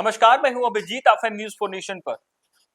नमस्कार, मैं हूं अभिजीत। आप हैं न्यूज फॉर नेशन पर।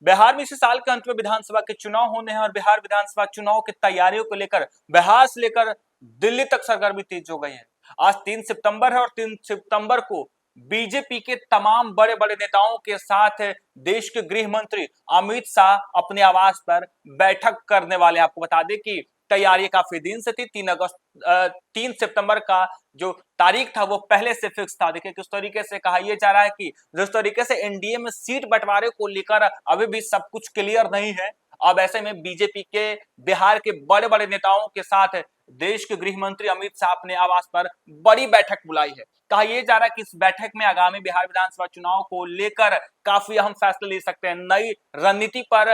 बिहार में इसी साल के अंत में विधानसभा के चुनाव होने हैं और बिहार विधानसभा चुनाव की तैयारियों को लेकर बिहार से लेकर दिल्ली तक सरगर्मी तेज हो गई है। आज 3 सितंबर है और 3 सितंबर को बीजेपी के तमाम बड़े बड़े नेताओं के साथ देश के गृह मंत्री अमित शाह अपने आवास पर बैठक करने वाले हैं। आपको बता दें कि तैयारी काफी दिन से थी। 3 सितंबर का जो तारीख था वो पहले से फिक्स था। देखिए किस तरीके से कहा यह जा रहा है कि जिस तरीके से एनडीए में सीट बंटवारे को लेकर अभी भी सब कुछ क्लियर नहीं है। अब ऐसे में बीजेपी के बिहार के बड़े बड़े नेताओं के साथ देश के गृह मंत्री अमित शाह अपने आवास पर बड़ी बैठक बुलाई है। कहा यह जा रहा है कि इस बैठक में आगामी बिहार विधानसभा चुनाव को लेकर काफी अहम फैसले ले सकते हैं। नई रणनीति पर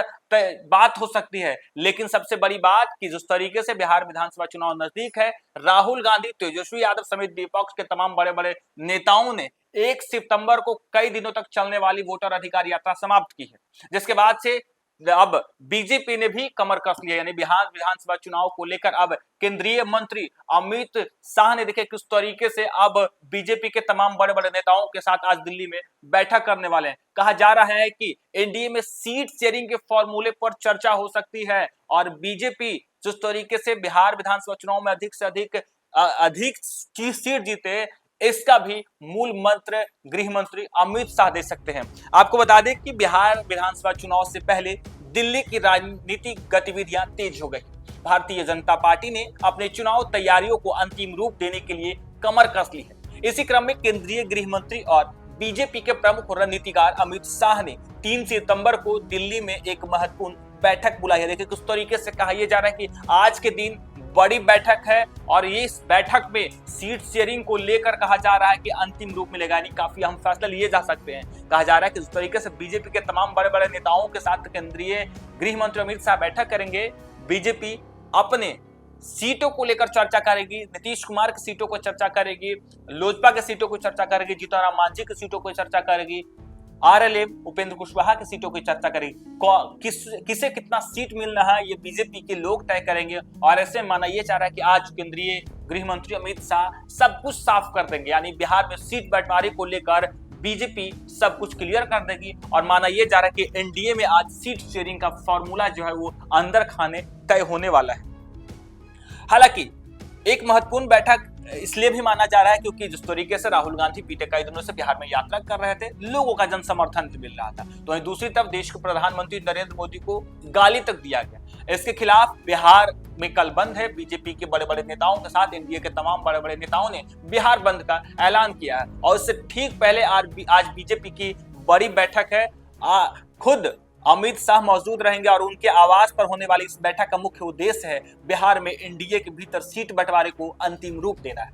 बात हो सकती है। लेकिन सबसे बड़ी बात कि जिस तरीके से बिहार विधानसभा चुनाव नजदीक है, राहुल गांधी, तेजस्वी यादव समेत विपक्ष के तमाम बड़े बड़े नेताओं ने 1 सितंबर को कई दिनों तक चलने वाली वोटर अधिकार यात्रा समाप्त की है, जिसके बाद से अब बीजेपी ने भी कमर कस लिया। यानी बिहार विधानसभा चुनाव को लेकर अब केंद्रीय मंत्री अमित शाह ने देखे किस तरीके से अब बीजेपी के तमाम बड़े बड़े नेताओं के साथ आज दिल्ली में बैठक करने वाले हैं। कहा जा रहा है कि एनडीए में सीट शेयरिंग के फॉर्मूले पर चर्चा हो सकती है और बीजेपी जिस तरीके से बिहार विधानसभा चुनाव में अधिक से अधिक सीट जीते, इसका भी मूल मंत्र गृह मंत्री अमित शाह दे सकते हैं। आपको बता दें कि बिहार विधानसभा चुनाव से पहले दिल्ली की राजनीतिक गतिविधियां तेज हो गई। भारतीय जनता पार्टी ने अपने चुनाव तैयारियों को अंतिम रूप देने के लिए कमर कस ली है। इसी क्रम में केंद्रीय गृह मंत्री और बीजेपी के प्रमुख रणनीतिकार अमित शाह ने 3 सितंबर को दिल्ली में एक महत्वपूर्ण बैठक बुलाई है। देखिए किस तरीके से कहा यह जा रहा है कि आज के दिन बड़ी बैठक है और इस बैठक में सीट शेयरिंग को लेकर कहा जा रहा है कि अंतिम रूप मिलेगा। यानी काफी अहम फैसले लिए जा सकते हैं। कहा जा रहा है कि जिस तरीके से बीजेपी के तमाम बड़े बड़े नेताओं के साथ केंद्रीय गृह मंत्री अमित शाह बैठक करेंगे, बीजेपी अपने सीटों को लेकर चर्चा करेगी, नीतीश कुमार की सीटों को चर्चा करेगी, लोजपा के सीटों को चर्चा करेगी, जीतनराम मांझी की सीटों को चर्चा करेगी, आरएलएफ उपेंद्र कुशवाहा की सीटों की चर्चा करेगी। किसे कितना सीट मिलना है ये बीजेपी के लोग तय करेंगे और ऐसे माना यह चाह रहा है कि आज केंद्रीय गृह मंत्री अमित शाह सब कुछ साफ कर देंगे। यानी बिहार में सीट बंटवारे को लेकर बीजेपी सब कुछ क्लियर कर देगी और माना यह जा रहा है कि एनडीए में आज सीट शेयरिंग का फॉर्मूला जो है वो अंदर खाने तय होने वाला है। हालांकि एक महत्वपूर्ण बैठक इसलिए भी माना जा रहा है क्योंकि जिस तरीके से राहुल गांधी बीते कई दिनों से बिहार में यात्रा कर रहे थे, लोगों का जन समर्थन मिल रहा था। तो वहीं दूसरी तरफ देश के प्रधानमंत्री नरेंद्र मोदी को गाली तक दिया गया। इसके खिलाफ बिहार में कल बंद है। बीजेपी के बड़े बड़े नेताओं के साथ एनडीए के तमाम बड़े बड़े नेताओं ने बिहार बंद का ऐलान किया है और इससे ठीक पहले आज बीजेपी की बड़ी बैठक है। खुद अमित शाह मौजूद रहेंगे और उनके आवास पर होने वाली इस बैठक का मुख्य उद्देश्य है बिहार में एनडीए के भीतर सीट बंटवारे को अंतिम रूप देना है।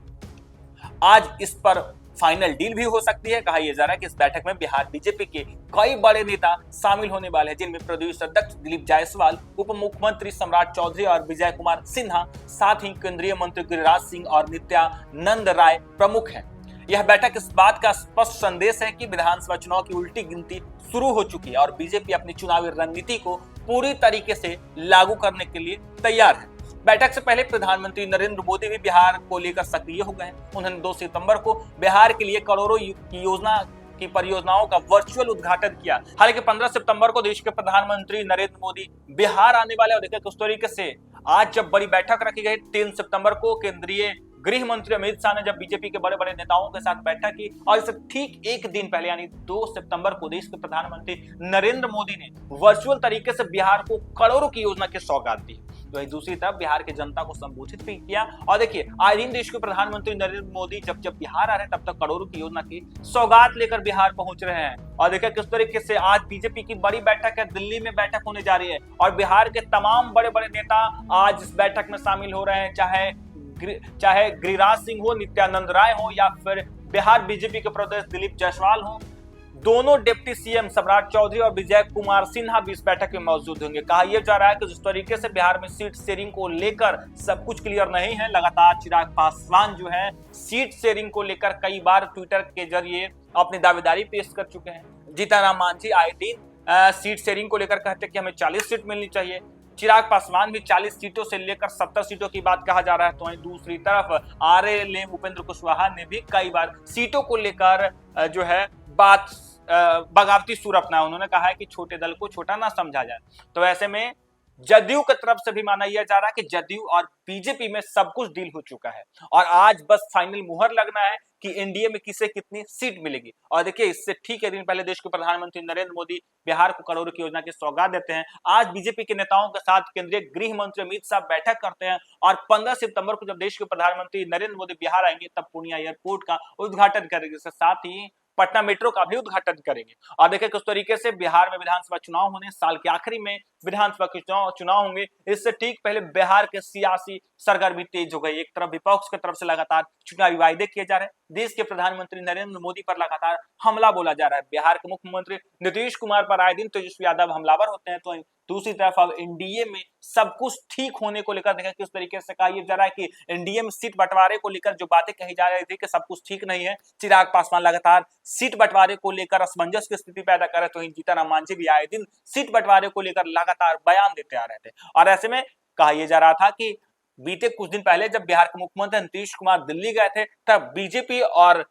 आज इस पर फाइनल डील भी हो सकती है। कहा यह जा रहा है कि इस बैठक में बिहार बीजेपी के कई बड़े नेता शामिल होने वाले हैं, जिनमें प्रदेश अध्यक्ष दिलीप जायसवाल, उप मुख्यमंत्री सम्राट चौधरी और विजय कुमार सिन्हा, साथ ही केंद्रीय मंत्री गिरिराज सिंह और नित्यानंद राय प्रमुख हैं। यह बैठक इस बात का स्पष्ट संदेश है कि विधानसभा चुनाव की उल्टी गिनती शुरू हो चुकी है और बीजेपी अपनी चुनावी रणनीति को पूरी तरीके से लागू करने के लिए तैयार है। बैठक से पहले प्रधानमंत्री नरेंद्र मोदी भी बिहार को लेकर सक्रिय हो गए। उन्होंने 2 सितंबर को बिहार के लिए करोड़ों की परियोजनाओं का वर्चुअल उद्घाटन किया। हालांकि 15 सितंबर को देश के प्रधानमंत्री नरेंद्र मोदी बिहार आने वाले और देखिए किस तरीके से आज जब बड़ी बैठक रखी गई 3 सितंबर को केंद्रीय गृह मंत्री अमित शाह ने जब बीजेपी के बड़े बड़े नेताओं के साथ बैठक की और इससे ठीक एक दिन पहले यानी 2 सितंबर को देश के प्रधानमंत्री नरेंद्र मोदी ने वर्चुअल तरीके से बिहार को करोड़ों की योजना की सौगात दी। तो दूसरी तरफ बिहार की जनता को संबोधित भी किया और देखिए आज दिन देश के प्रधानमंत्री नरेंद्र मोदी जब बिहार आ रहे हैं तब तक करोड़ों की योजना की सौगात लेकर बिहार पहुंच रहे हैं। और देखिए किस तरीके से आज बीजेपी की बड़ी बैठक है, दिल्ली में बैठक होने जा रही है और बिहार के तमाम बड़े बड़े नेता आज इस बैठक में शामिल हो रहे हैं, चाहे गिरिराज सिंह हो, नित्यानंद राय हो या फिर बिहार बीजेपी के प्रदेश दिलीप जायसवाल हो। दोनों डिप्टी सीएम सम्राट चौधरी और विजय कुमार सिन्हा भी इस बैठक में मौजूद होंगे। कहा यह जा रहा है कि जिस तरीके से बिहार में सीट शेयरिंग को लेकर सब कुछ क्लियर नहीं है, लगातार चिराग पासवान जो है सीट शेयरिंग को लेकर कई बार ट्विटर के जरिए अपनी दावेदारी पेश कर चुके हैं। जीतनराम मांझी आए दिन सीट शेयरिंग को लेकर कहते कि हमें 40 सीट मिलनी चाहिए। चिराग पासवान भी 40 सीटों से लेकर 70 सीटों की बात कहा जा रहा है। तो वहीं दूसरी तरफ आरएलएफ उपेंद्र कुशवाहा ने भी कई बार सीटों को लेकर जो है बात बगावती सुर अपनाया। उन्होंने कहा है कि छोटे दल को छोटा ना समझा जाए। तो ऐसे में जदयू की तरफ से भी माना यह जा रहा है कि जदयू और बीजेपी में सब कुछ डील हो चुका है और आज बस फाइनल मुहर लगना है कि एनडीए में किसे कितनी सीट मिलेगी। और देखिए, इससे ठीक एक दिन पहले देश के प्रधानमंत्री नरेंद्र मोदी बिहार को करोड़ों की योजना की सौगात देते हैं। आज बीजेपी के नेताओं के साथ केंद्रीय गृह मंत्री अमित शाह बैठक करते हैं और 15 सितंबर को जब देश के प्रधानमंत्री नरेंद्र मोदी बिहार आएंगे तब पूर्णिया एयरपोर्ट का उद्घाटन करेंगे। इसके साथ ही पटना मेट्रो का भी उद्घाटन करेंगे। और देखिए किस तरीके से बिहार में विधानसभा चुनाव होने, साल के आखिरी में विधानसभा के चुनाव होंगे। इससे ठीक पहले बिहार के सियासी सरगर्मी तेज हो गई। एक तरफ विपक्ष की तरफ से लगातार चुनावी वायदे किए जा रहे हैं, देश के प्रधानमंत्री नरेंद्र मोदी पर लगातार हमला बोला जा रहा है, बिहार के मुख्यमंत्री नीतीश कुमार पर आए दिन तेजस्वी यादव हमलावर होते हैं। तो दूसरी तरफ अब एनडीए में सब कुछ ठीक होने को लेकर देखा किस तरीके से कहा जा रहा है कि एनडीए में सीट बंटवारे को लेकर जो बातें कही जा रही थी कि सब कुछ ठीक नहीं है। चिराग पासवान लगातार सीट बंटवारे को लेकर असमंजस की स्थिति पैदा कर रहे, तो जीतन मांझी भी आए दिन सीट बंटवारे को लेकर लगातार बयान देते आ रहे थे। और ऐसे में कहा यह जा रहा था कि बीते कुछ दिन पहले जब बिहार के मुख्यमंत्री नीतीश कुमार दिल्ली गए थे तब बीजेपी और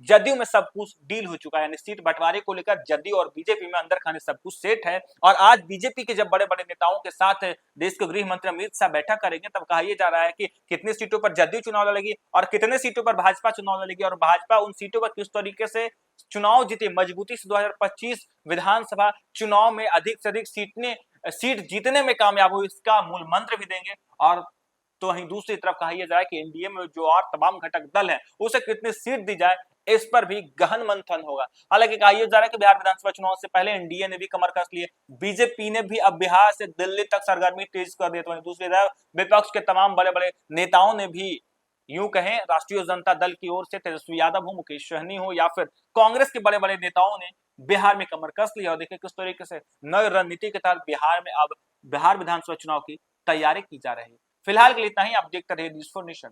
जदयू में सब कुछ डील हो चुका है, यानी सीट बंटवारे को लेकर जदयू और बीजेपी में अंदर खाने सब कुछ सेट है। और आज बीजेपी के जब बड़े बड़े नेताओं के साथ देश के गृह मंत्री अमित शाह बैठक करेंगे तब कहा यह जा रहा है कि कितनी सीटों पर जदयू चुनाव लड़ेगी और कितने सीटों पर भाजपा चुनाव लड़ेगी और भाजपा उन सीटों पर किस तरीके से चुनाव जीते मजबूती से 2025 विधानसभा चुनाव में अधिक से अधिक सीट जीतने में कामयाब हो, इसका मूल मंत्र भी देंगे। और तो वहीं दूसरी तरफ कहा यह जाए कि एनडीए में जो और तमाम घटक दल है उसे कितनी सीट दी जाए, इस पर भी गहन मंथन होगा। हालांकि कहा यह जा रहा है कि बिहार विधानसभा चुनाव से पहले एनडीए ने भी कमर कस ली है, बीजेपी ने भी अब बिहार से दिल्ली तक सरगर्मी तेज कर दी। तो वहीं दूसरी तरफ विपक्ष के तमाम बड़े बड़े नेताओं ने भी, यूं कहें राष्ट्रीय जनता दल की ओर से तेजस्वी यादव हो, मुकेश सहनी हो या फिर कांग्रेस के बड़े बड़े नेताओं ने बिहार में कमर कस लिया। और देखिए किस तरीके से नई रणनीति के तहत बिहार में अब बिहार विधानसभा चुनाव की तैयारी की जा रही है। फिलहाल के लिए इतना ही, आप देखते रहिए न्यूज़4 नेशन।